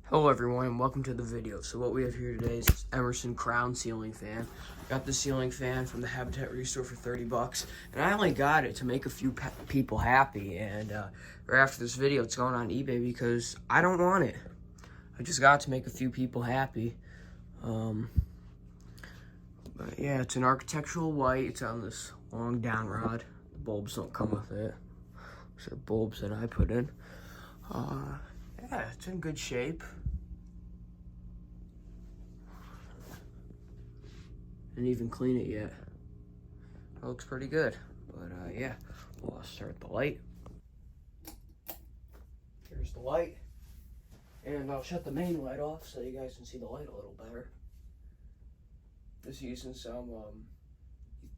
Hello everyone and welcome to the video. So what we have here today is this Emerson crown ceiling fan. Got the ceiling fan from the Habitat Restore for 30 bucks, and I only got it to make a few people happy, and right after this video it's going on eBay because I don't want it. I just got it to make a few people happy. But yeah, it's an architectural white. It's on this long down rod. The bulbs don't come with it. These are bulbs that I put in. Yeah, it's in good shape. Didn't even clean it yet. It looks pretty good. But yeah, we'll start the light. Here's the light. And I'll shut the main light off so you guys can see the light a little better. Just using some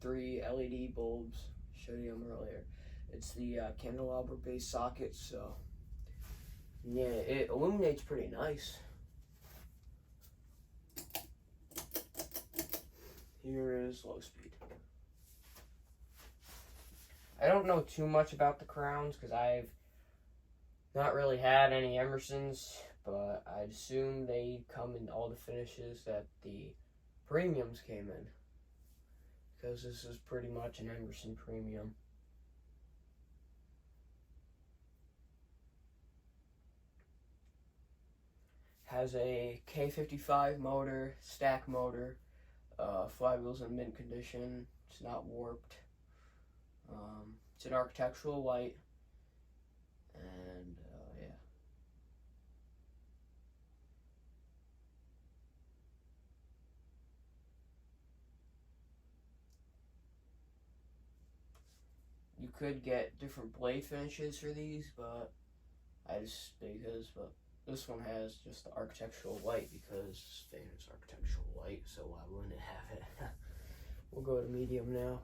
3 LED bulbs. Showed you them earlier. It's the candelabra based socket, so yeah, it illuminates pretty nice. Here is low speed. I don't know too much about the crowns because I've not really had any Emersons, but I'd assume they come in all the finishes that the premiums came in, because this is pretty much an Emerson premium. Has a K55 motor, stack motor, flywheels in mint condition. It's not warped. It's an architectural white, and yeah. You could get different blade finishes for these, but this one has just the architectural white because this fan is architectural white, so why wouldn't it have it? We'll go to medium now.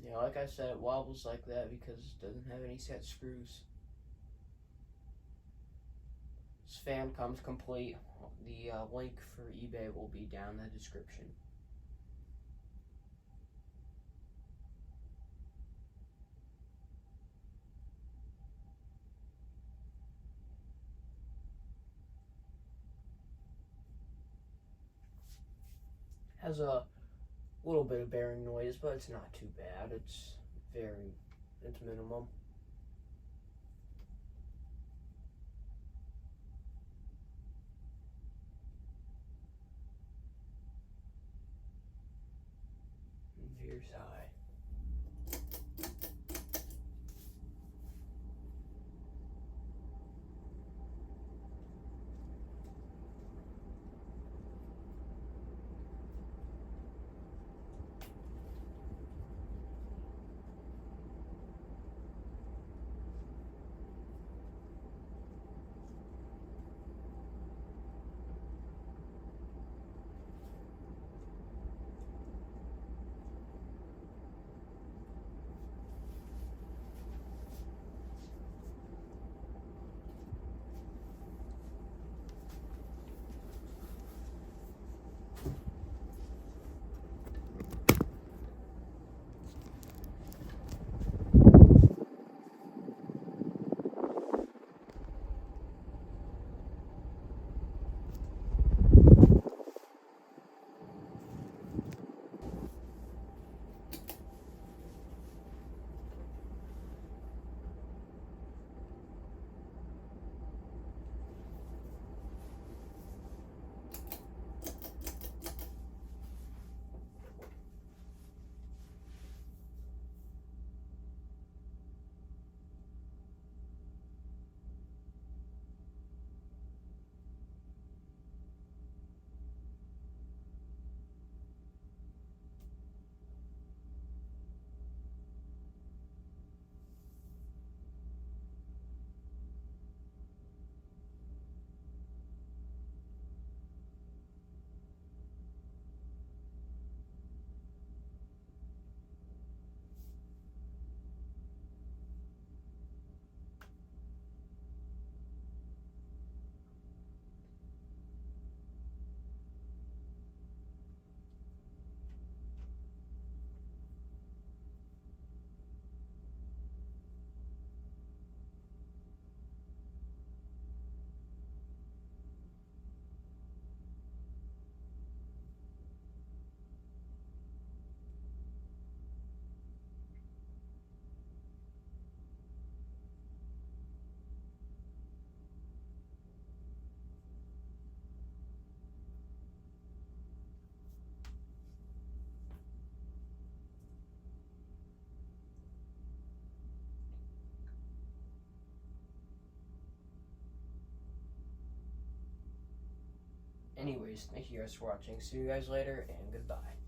Yeah, like I said, it wobbles like that because it doesn't have any set screws. This fan comes complete. The link for eBay will be down in the description. Has a little bit of bearing noise, but it's not too bad. It's minimum. And here's high. anyways, thank you guys for watching. See you guys later, and goodbye.